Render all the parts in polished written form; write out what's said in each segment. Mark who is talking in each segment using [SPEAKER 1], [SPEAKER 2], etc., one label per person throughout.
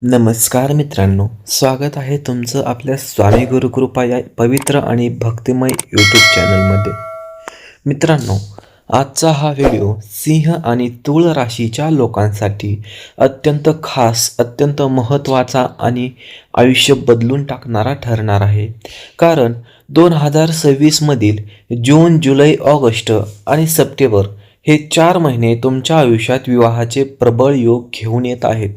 [SPEAKER 1] नमस्कार मित्रांनो, स्वागत आहे तुमचं आपल्या स्वामी गुरुकृपा या पवित्र आणि भक्तिमय यूट्यूब चॅनलमध्ये. मित्रांनो, आजचा हा व्हिडिओ सिंह आणि तूळ राशीच्या लोकांसाठी अत्यंत खास, अत्यंत महत्त्वाचा आणि आयुष्य बदलून टाकणारा ठरणार आहे. कारण 2026 मधील जून, जुलै, ऑगस्ट आणि सप्टेंबर हे 4 महिने तुमच्या आयुष्यात विवाहाचे प्रबळ योग घेऊन येत आहेत.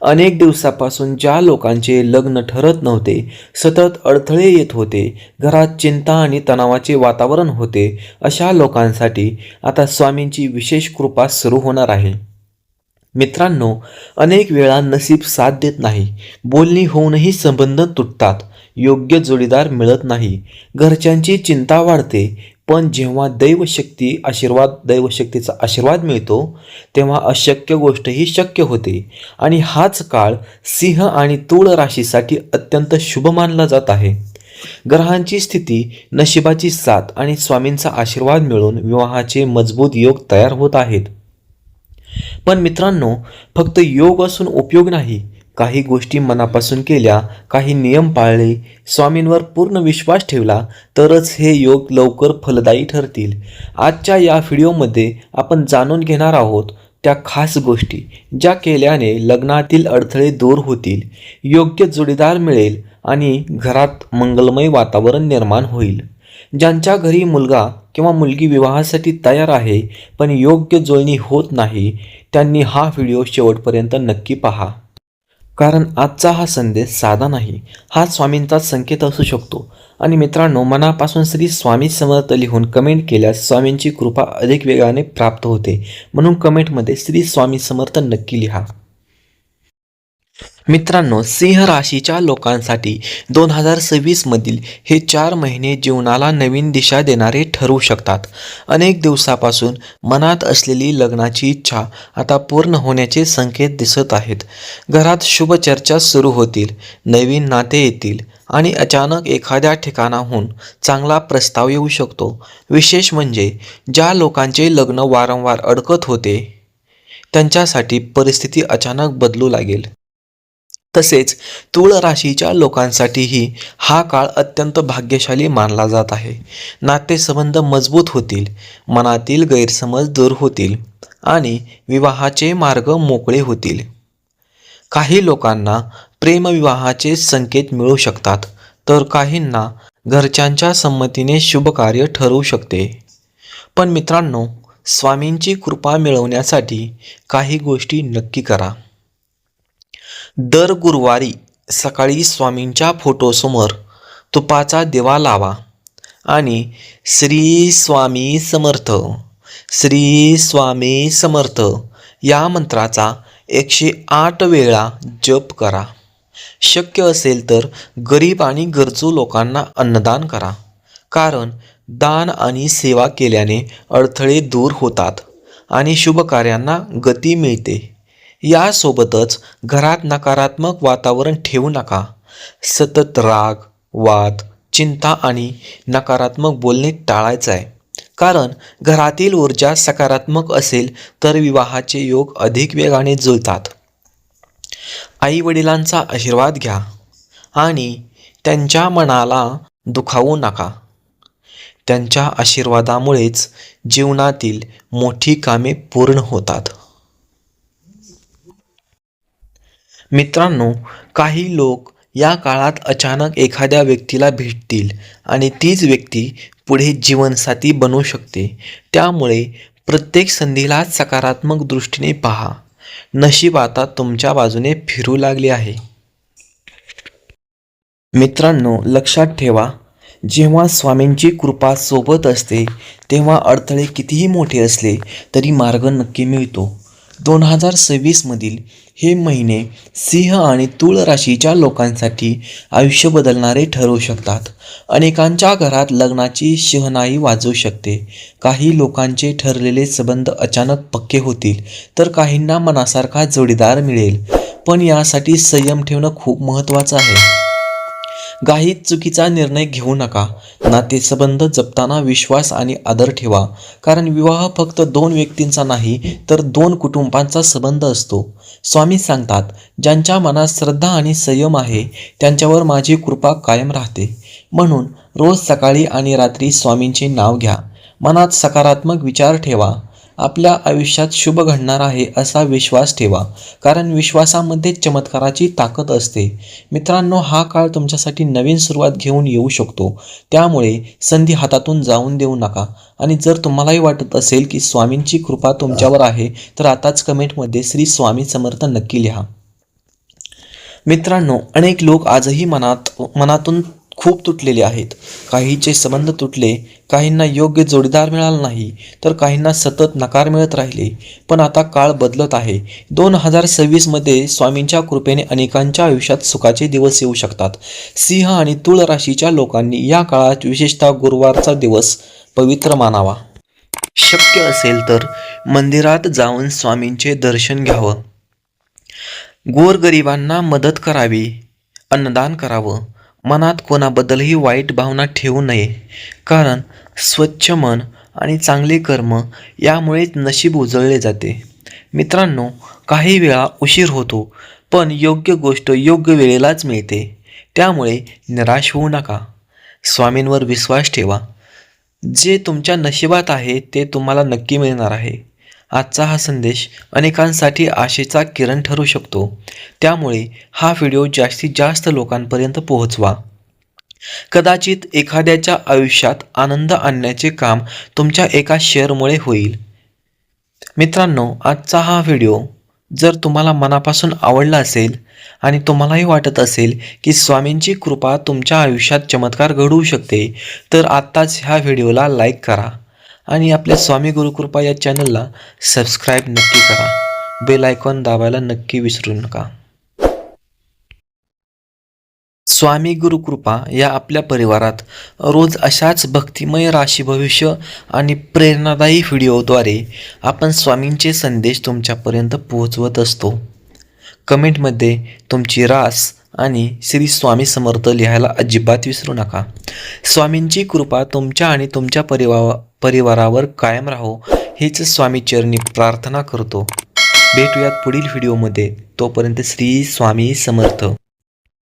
[SPEAKER 1] अनेक दिवसापासून ज्या लोकांचे लग्न ठरत नव्हते, सतत अडथळे येत होते, घरात चिंता आणि तणावाचे वातावरण होते, अशा लोकांसाठी आता स्वामींची विशेष कृपा सुरू होणार आहे. मित्रांनो, अनेक वेळा नशीब साथ देत नाही, बोलणी होऊनही संबंध तुटतात, योग्य जोडीदार मिळत नाही, घरच्यांची चिंता वाढते. पण जेव्हा दैवशक्तीचा आशीर्वाद मिळतो, तेव्हा अशक्य गोष्टही शक्य होते. आणि हाच काळ सिंह आणि तूळ राशीसाठी अत्यंत शुभ मानला जात आहे. ग्रहांची स्थिती, नशिबाची साथ आणि स्वामींचा आशीर्वाद मिळून विवाहाचे मजबूत योग तयार होत आहेत. पण मित्रांनो, फक्त योग असून उपयोग नाही. काही गोष्टी मनापासून केल्या, काही नियम पाळले, स्वामींवर पूर्ण विश्वास ठेवला तरच हे योग लवकर फलदायी ठरतील. आजच्या या व्हिडिओमध्ये आपण जाणून घेणार आहोत त्या खास गोष्टी, ज्या केल्याने लग्नातील अडथळे दूर होतील, योग्य जोडीदार मिळेल आणि घरात मंगलमय वातावरण निर्माण होईल. ज्यांच्या घरी मुलगा किंवा मुलगी विवाहासाठी तयार आहे पण योग्य जुळणी होत नाही, त्यांनी हा व्हिडिओ शेवटपर्यंत नक्की पहा. कारण आजचा हा संदेश साधा नाही, हा स्वामींचा संकेत असू शकतो. आणि मित्रांनो, मनापासून श्री स्वामी समर्थ लिहून कमेंट केल्यास स्वामींची कृपा अधिक वेगाने प्राप्त होते. म्हणून कमेंटमध्ये श्री स्वामी समर्थ नक्की लिहा. मित्रांनो, सिंह राशीच्या लोकांसाठी 2026 मधील हे 4 महिने जीवनाला नवीन दिशा देणारे ठरू शकतात. अनेक दिवसापासून मनात असलेली लग्नाची इच्छा आता पूर्ण होण्याचे संकेत दिसत आहेत. घरात शुभ चर्चा सुरू होतील, नवीन नाते येतील आणि अचानक एखाद्या ठिकाणाहून चांगला प्रस्ताव येऊ शकतो. विशेष म्हणजे ज्या लोकांचे लग्न वारंवार अडकत होते, त्यांच्यासाठी परिस्थिती अचानक बदलू लागेल. तसेच तूळ राशीच्या लोकांसाठीही हा काळ अत्यंत भाग्यशाली मानला जात आहे. नातेसंबंध मजबूत होतील, मनातील गैरसमज दूर होतील आणि विवाहाचे मार्ग मोकळे होतील. काही लोकांना प्रेमविवाहाचे संकेत मिळू शकतात, तर काहींना घरच्यांच्या संमतीने शुभ कार्य ठरवू शकते. पण मित्रांनो, स्वामींची कृपा मिळवण्यासाठी काही गोष्टी नक्की करा. दर गुरुवारी सकाळी स्वामींच्या फोटोसमोर तुपाचा दिवा लावा आणि श्री स्वामी समर्थ, श्री स्वामी समर्थ या मंत्राचा 108 वेळा जप करा. शक्य असेल तर गरीब आणि गरजू लोकांना अन्नदान करा. कारण दान आणि सेवा केल्याने अडथळे दूर होतात आणि शुभ कार्यांना गती मिळते. यासोबतच घरात नकारात्मक वातावरण ठेवू नका. सतत राग, वाद, चिंता आणि नकारात्मक बोलणे टाळायचे आहे. कारण घरातील ऊर्जा सकारात्मक असेल तर विवाहाचे योग अधिक वेगाने जुळतात. आई वडिलांचा आशीर्वाद घ्या आणि त्यांच्या मनाला दुखावू नका. त्यांच्या आशीर्वादामुळेच जीवनातील मोठी कामे पूर्ण होतात. मित्रांनो, काही लोक या काळात अचानक एखाद्या व्यक्तीला भेटतील आणि तीच व्यक्ती पुढे जीवनसाथी बनू शकते. त्यामुळे प्रत्येक संधीला सकारात्मक दृष्टीने पहा. नशीब आता तुमच्या बाजूने फिरू लागले आहे. मित्रांनो, लक्षात ठेवा, जेव्हा स्वामींची कृपा सोबत असते तेव्हा अडथळे कितीही मोठे असले तरी मार्ग नक्की मिळतो. 2026 मधील हे महिने सिंह आणि तूळ राशीच्या लोकांसाठी आयुष्य बदलणारे ठरू शकतात. अनेकांच्या घरात लग्नाची शहनाई वाजू शकते. काही लोकांचे ठरलेले संबंध अचानक पक्के होतील, तर काहींना मनासारखा जोडीदार मिळेल. पण यासाठी संयम ठेवणं खूप महत्त्वाचं आहे. घाईत चुकीचा निर्णय घेऊ नका. नातेसंबंध जपताना विश्वास आणि आदर ठेवा, कारण विवाह फक्त दोन व्यक्तींचा नाही तर दोन कुटुंबांचा संबंध असतो. स्वामी सांगतात, ज्यांच्या मनात श्रद्धा आणि संयम आहे त्यांच्यावर माझी कृपा कायम राहते. म्हणून रोज सकाळी आणि रात्री स्वामींचे नाव घ्या. मनात सकारात्मक विचार ठेवा. आपल्या आयुष्यात शुभ घडणार आहे असा विश्वास ठेवा, कारण विश्वासामध्ये चमत्काराची ताकद असते. मित्रांनो, हा काळ तुमच्यासाठी नवीन सुरुवात घेऊन येऊ शकतो. त्यामुळे संधी हातातून जाऊन देऊ नका. आणि जर तुम्हालाही वाटत असेल की स्वामींची कृपा तुमच्यावर आहे तर आताच कमेंटमध्ये श्री स्वामी समर्थ नक्की लिहा. मित्रांनो, अनेक लोक आजही मनातून खूप तुटलेले आहेत. काहींचे संबंध तुटले, काहींना योग्य जोडीदार मिळाला नाही, तर काहींना सतत नकार मिळत राहिले. पण आता काळ बदलत आहे. 2026मध्ये स्वामींच्या कृपेने अनेकांच्या आयुष्यात सुखाचे दिवस येऊ शकतात. सिंह आणि तुळ राशीच्या लोकांनी या काळात विशेषतः गुरुवारचा दिवस पवित्र मानावा. शक्य असेल तर मंदिरात जाऊन स्वामींचे दर्शन घ्यावं. गोरगरिबांना मदत करावी, अन्नदान करावं. मनात कोणाबद्दलही वाईट भावना ठेवू नये, कारण स्वच्छ मन आणि चांगले कर्म यामुळेच नशीब उजळले जाते. मित्रांनो, काही वेळा उशीर होतो, पण योग्य गोष्ट योग्य वेळेलाच मिळते. त्यामुळे निराश होऊ नका. स्वामींवर विश्वास ठेवा. जे तुमच्या नशिबात आहे ते तुम्हाला नक्की मिळणार आहे. आजचा हा संदेश अनेकांसाठी आशेचा किरण ठरू शकतो. त्यामुळे हा व्हिडिओ जास्तीत जास्त लोकांपर्यंत पोहोचवा. कदाचित एखाद्याच्या आयुष्यात आनंद आणण्याचे काम तुमच्या एका शेअरमुळे होईल. मित्रांनो, आजचा हा व्हिडिओ जर तुम्हाला मनापासून आवडला असेल आणि तुम्हालाही वाटत असेल की स्वामींची कृपा तुमच्या आयुष्यात चमत्कार घडवू शकते, तर आत्ताच ह्या व्हिडिओला लाईक करा आणि आपल्या स्वामी गुरुकृपा या चॅनलला सबस्क्राईब नक्की करा. बेल आयकॉन दाबायला नक्की विसरू नका. स्वामी गुरुकृपा या आपल्या परिवारात रोज अशाच भक्तिमय राशी भविष्य आणि प्रेरणादायी व्हिडिओद्वारे आपण स्वामींचे संदेश तुमच्यापर्यंत पोहोचवत असतो. कमेंटमध्ये तुमची रास आणि श्री स्वामी समर्थ लिहायला अजिबात विसरू नका. स्वामींची कृपा तुमच्या आणि तुमच्या परिवारावर कायम राहो हीच स्वामीचरणी प्रार्थना करतो. भेटूयात पुढील व्हिडिओमध्ये. तोपर्यंत श्री स्वामी समर्थ.